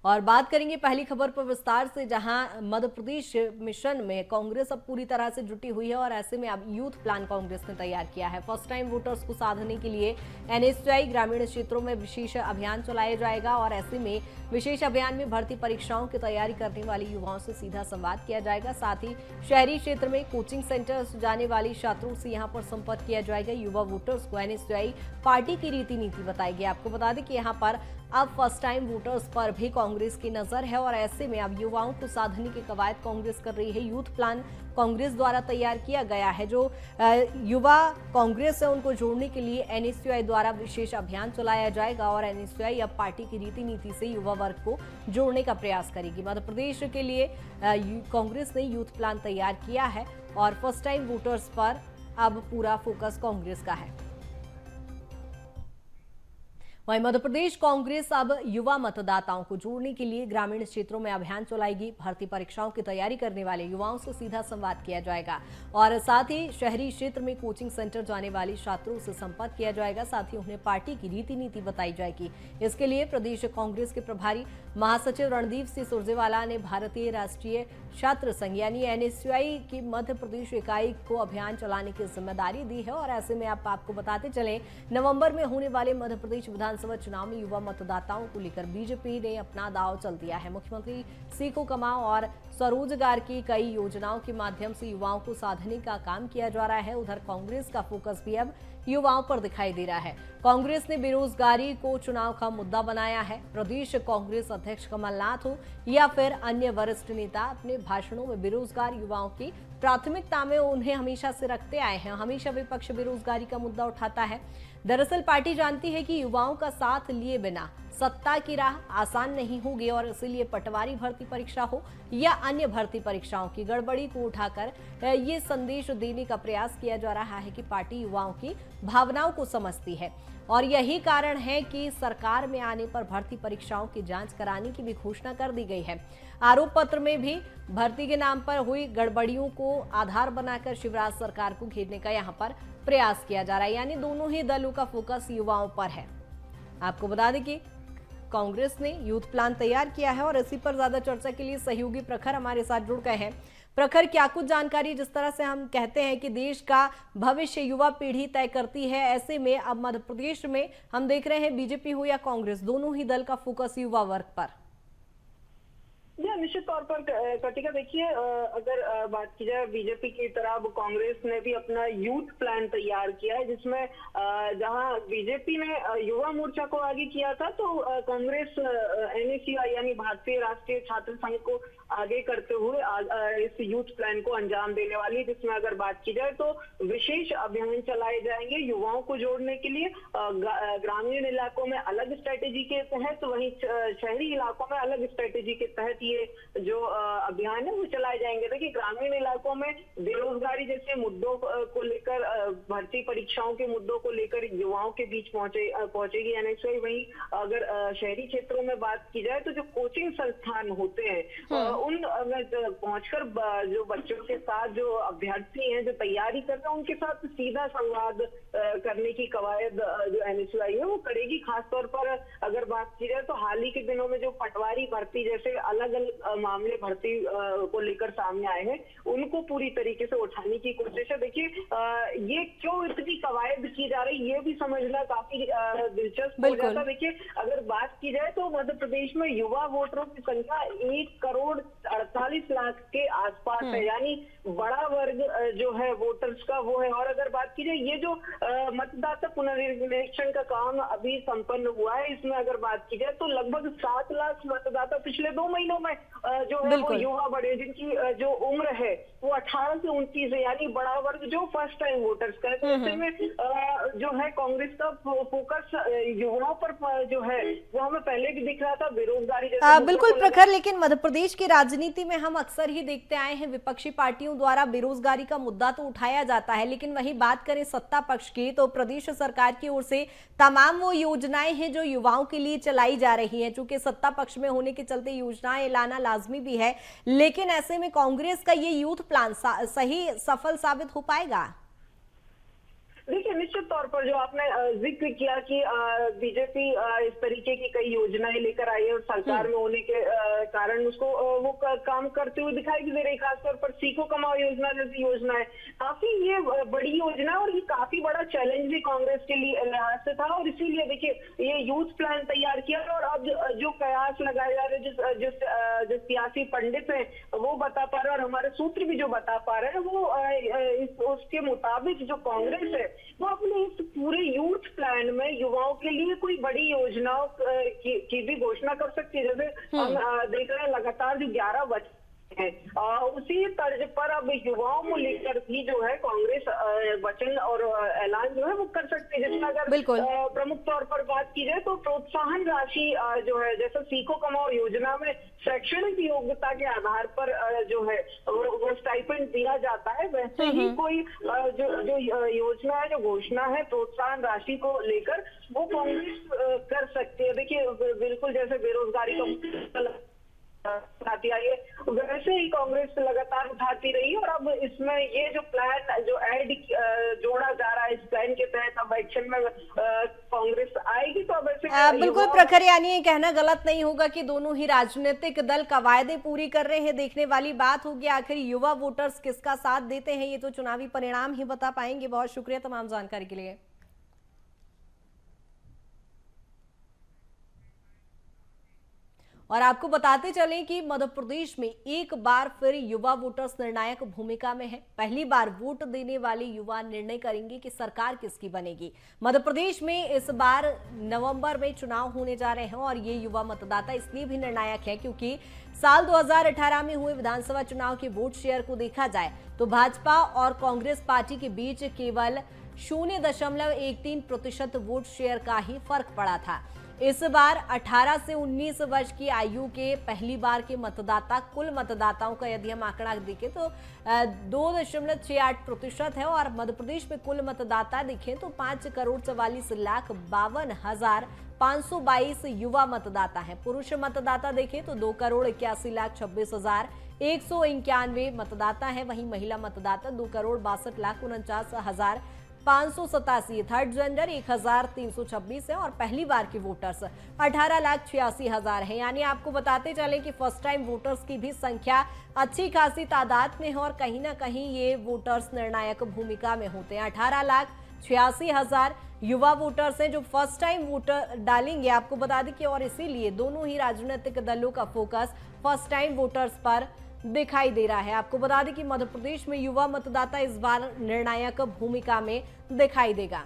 और बात करेंगे पहली खबर पर विस्तार से, जहां मध्य प्रदेश मिशन में कांग्रेस अब पूरी तरह से जुटी हुई है और ऐसे में अब यूथ प्लान कांग्रेस ने तैयार किया है। फर्स्ट टाइम वोटर्स को साधने के लिए एनएसयूआई ग्रामीण क्षेत्रों में विशेष अभियान चलाया जाएगा और ऐसे में विशेष अभियान में भर्ती परीक्षाओं की तैयारी करने वाले युवाओं से सीधा संवाद किया जाएगा। साथ ही शहरी क्षेत्र में कोचिंग सेंटर जाने वाली छात्रों से यहां पर संपर्क किया जाएगा। युवा वोटर्स को एनएसयूआई पार्टी की रीति नीति बताएगी। आपको बता दें कि यहाँ पर अब फर्स्ट टाइम वोटर्स पर भी कांग्रेस की नजर है और ऐसे में अब युवाओं को साधने की कवायद कांग्रेस कर रही है। यूथ प्लान कांग्रेस द्वारा तैयार किया गया है। जो युवा कांग्रेस है उनको जोड़ने के लिए एनएसयूआई द्वारा विशेष अभियान चलाया जाएगा और एनएसयूआई अब पार्टी की रीति नीति से युवा वर्ग को जोड़ने का प्रयास करेगी। मध्य प्रदेश के लिए कांग्रेस ने यूथ प्लान तैयार किया है और फर्स्ट टाइम वोटर्स पर अब पूरा फोकस कांग्रेस का है। वहीं मध्य प्रदेश कांग्रेस अब युवा मतदाताओं को जोड़ने के लिए ग्रामीण क्षेत्रों में अभियान चलाएगी। भर्ती परीक्षाओं की तैयारी करने वाले युवाओं से सीधा संवाद किया जाएगा और साथ ही शहरी क्षेत्र में कोचिंग सेंटर जाने वाले छात्रों से संपर्क किया जाएगा। साथ ही उन्हें पार्टी की रीति नीति बताई जाएगी। इसके लिए प्रदेश कांग्रेस के प्रभारी महासचिव रणदीप सिंह सुरजेवाला ने भारतीय राष्ट्रीय छात्र संघ यानी एनएसयूआई की मध्य प्रदेश इकाई को अभियान चलाने की जिम्मेदारी दी है और ऐसे में आपको बताते चले, नवंबर में होने वाले मध्य प्रदेश विधानसभा चुनाव में युवा मतदाताओं को लेकर बीजेपी ने अपना दांव चल दिया है। मुख्यमंत्री सीखो कमाओ और स्वरोजगार की कई योजनाओं के माध्यम से युवाओं को साधने का काम किया जा रहा है। उधर कांग्रेस का फोकस भी अब युवाओं पर दिखाई दे रहा है। कांग्रेस ने बेरोजगारी को चुनाव का मुद्दा बनाया है। प्रदेश कांग्रेस अध्यक्ष कमलनाथ हो या फिर अन्य वरिष्ठ नेता अपने भाषणों में बेरोजगार युवाओं की प्राथमिकता में उन्हें हमेशा से रखते आए हैं। हमेशा विपक्ष बेरोजगारी का मुद्दा उठाता है। दरअसल पार्टी जानती है कि युवाओं का साथ लिए बिना सत्ता की राह आसान नहीं होगी और इसीलिए पटवारी भर्ती परीक्षा हो या अन्य भर्ती परीक्षाओं की गड़बड़ी को उठाकर ये संदेश देने का प्रयास किया जा रहा है कि पार्टी युवाओं की भावनाओं को समझती है और यही कारण है कि सरकार में आने पर भर्ती परीक्षाओं की जांच कराने की भी घोषणा कर दी गई है। आरोप पत्र में भी भर्ती के नाम पर हुई गड़बड़ियों को आधार बनाकर शिवराज सरकार को घेरने का यहाँ पर प्रयास किया जा रहा है। यानी दोनों ही दलों का फोकस युवाओं पर है। आपको बता दें कि कांग्रेस ने यूथ प्लान तैयार किया है और इसी पर ज्यादा चर्चा के लिए सहयोगी प्रखर हमारे साथ जुड़ गए हैं। प्रखर, क्या कुछ जानकारी, जिस तरह से हम कहते हैं कि देश का भविष्य युवा पीढ़ी तय करती है, ऐसे में अब मध्य प्रदेश में हम देख रहे हैं बीजेपी हो या कांग्रेस, दोनों ही दल का फोकस युवा वर्ग पर। निश्चित तौर पर कटिका, देखिए अगर बात की जाए बीजेपी की तरह अब कांग्रेस ने भी अपना यूथ प्लान तैयार किया है, जिसमें जहां बीजेपी ने युवा मोर्चा को आगे किया था तो कांग्रेस एनएसयूआई यानी भारतीय राष्ट्रीय छात्र संघ को आगे करते हुए इस यूथ प्लान को अंजाम देने वाली है। जिसमें अगर बात की जाए तो विशेष अभियान चलाए जाएंगे युवाओं को जोड़ने के लिए। ग्रामीण इलाकों में अलग स्ट्रेटेजी के तहत, वहीं शहरी इलाकों में अलग स्ट्रेटेजी के तहत ये जो अभियान है वो चलाए जाएंगे। देखिए, ग्रामीण इलाकों में बेरोजगारी जैसे मुद्दों को लेकर, भर्ती परीक्षाओं के मुद्दों को लेकर युवाओं के बीच पहुंचेगी एनएसयूआई। वहीं अगर शहरी क्षेत्रों में बात की जाए तो जो कोचिंग संस्थान होते हैं उन पहुंचकर जो बच्चों के साथ जो अभ्यर्थी हैं जो तैयारी कर रहे हैं उनके साथ सीधा संवाद करने की कवायद जो एनएसयूआई है वो करेगी। खासतौर पर अगर बात की जाए तो हाल ही के दिनों में जो पटवारी भर्ती जैसे अलग अलग मामले भर्ती को लेकर सामने आए हैं उनको पूरी तरीके से उठाने की कोशिश है। देखिए, ये क्यों इतनी कवायद की जा रही ये भी समझना काफी दिलचस्प हो जाता है। देखिए, अगर बात की जाए तो मध्य प्रदेश में युवा वोटरों की संख्या 1,48,00,000 के आसपास है, यानी बड़ा वर्ग जो है वोटर्स का वो है। और अगर बात की जाए ये जो मतदाता पुनर्निरीक्षण का काम अभी संपन्न हुआ है, इसमें अगर बात की जाए तो लगभग 7 लाख मतदाता पिछले 2 महीनों में जो है वो युवा बड़े जिनकी जो उम्र है वो 18 से 29 है, यानी बड़ा वर्ग जो फर्स्ट टाइम वोटर्स का है। तो ऐसे में जो है कांग्रेस का फोकस युवाओं पर जो है वो हमें पहले भी दिख रहा था, बेरोजगारी जैसे। बिल्कुल प्रखर, लेकिन मध्य प्रदेश की राजनीति में हम अक्सर ही देखते आए हैं विपक्षी पार्टियों द्वारा बेरोजगारी का मुद्दा तो उठाया जाता है, लेकिन वहीं बात करें सत्ता पक्ष की तो प्रदेश सरकार की ओर से तमाम वो योजनाएं हैं जो युवाओं के लिए चलाई जा रही हैं। चूंकि सत्ता पक्ष में होने के चलते योजनाएं लाना लाजमी भी है, लेकिन ऐसे में कांग्रेस का ये यूथ प्लान सही सफल साबित हो पाएगा? देखिए, निश्चित तौर पर जो आपने जिक्र किया कि बीजेपी इस तरीके की कई योजनाएं लेकर आई है और सरकार में होने के कारण उसको वो काम करते हुए दिखाई भी दे रही, खासतौर पर सीखो कमाओ योजना जैसी योजना है। काफी ये बड़ी योजना है और ये काफी बड़ा चैलेंज भी कांग्रेस के लिए लिहाज से था, और इसीलिए देखिए ये यूथ प्लान तैयार किया। और अब जो कयास लगाए जा रहे, जो सियासी पंडित हैं वो बता पा रहे हैं और हमारे सूत्र भी जो बता पा रहे हैं, वो उसके मुताबिक जो कांग्रेस है वो अपने इस पूरे यूथ प्लान में युवाओं के लिए कोई बड़ी योजनाओं की भी घोषणा कर सकती है। जैसे हम देख रहे हैं लगातार जो 11 बच्चे हैं, उसी तर्ज पर अब युवाओं को लेकर भी जो है कांग्रेस वचन और ऐलान जो है वो कर सकती है। जिसमें अगर प्रमुख तौर पर बात की जाए तो प्रोत्साहन राशि जो है, जैसे सीखो कमाओ योजना में शैक्षणिक योग्यता के आधार पर जो है वो स्टाइपेंड दिया जाता है, वैसे ही कोई जो योजना है, जो घोषणा है प्रोत्साहन राशि को लेकर, वो कांग्रेस कर सकती है। देखिए, बिल्कुल जैसे बेरोजगारी का उठाती आई है, वैसे ही कांग्रेस लगातार उठाती रही, और अब इसमें ये जो प्लान जो जोड़ा जा रहा है, इस प्लान के तहत अब एक्शन में कांग्रेस आएगी। तो अब ऐसे बिल्कुल प्रखर, यानी ये कहना गलत नहीं होगा कि दोनों ही राजनीतिक दल कवायदे पूरी कर रहे हैं। देखने वाली बात होगी आखिर युवा वोटर्स किसका साथ देते हैं, ये तो चुनावी परिणाम ही बता पाएंगे। बहुत शुक्रिया तमाम जानकारी के लिए। और आपको बताते चलें कि मध्य प्रदेश में एक बार फिर युवा वोटर्स निर्णायक भूमिका में है। पहली बार वोट देने वाले युवा निर्णय करेंगे कि सरकार किसकी बनेगी। मध्य प्रदेश में इस बार नवंबर में चुनाव होने जा रहे हैं और ये युवा मतदाता इसलिए भी निर्णायक है क्योंकि साल 2018 में हुए विधानसभा चुनाव के वोट शेयर को देखा जाए तो भाजपा और कांग्रेस पार्टी के बीच केवल 0.13% वोट शेयर का ही फर्क पड़ा था। इस बार 18 से 19 वर्ष की आयु के पहली बार के मतदाता कुल मतदाताओं का यदि हम आंकड़ा देखें तो 2.68% है, और मध्य प्रदेश में कुल मतदाता देखें तो 5,44,52,522 युवा मतदाता हैं। पुरुष मतदाता देखें तो 2,81,26,191 मतदाता हैं। वहीं महिला मतदाता 2,62,49,587, थर्ड जेंडर 1,326 है और पहली बार के वोटर्स 18,86,000 है। यानी आपको बताते चले कि फर्स्ट टाइम वोटर्स की भी संख्या अच्छी खासी तादाद में है और कहीं ना कहीं ये वोटर्स निर्णायक भूमिका में होते हैं। 18,86,000 युवा वोटर्स हैं जो फर्स्ट टाइम वोटर डालेंगे। आपको बता दें कि और इसीलिए दोनों ही राजनीतिक दलों का फोकस फर्स्ट टाइम वोटर्स पर दिखाई दे रहा है। आपको बता दें कि मध्य प्रदेश में युवा मतदाता इस बार निर्णायक भूमिका में दिखाई देगा।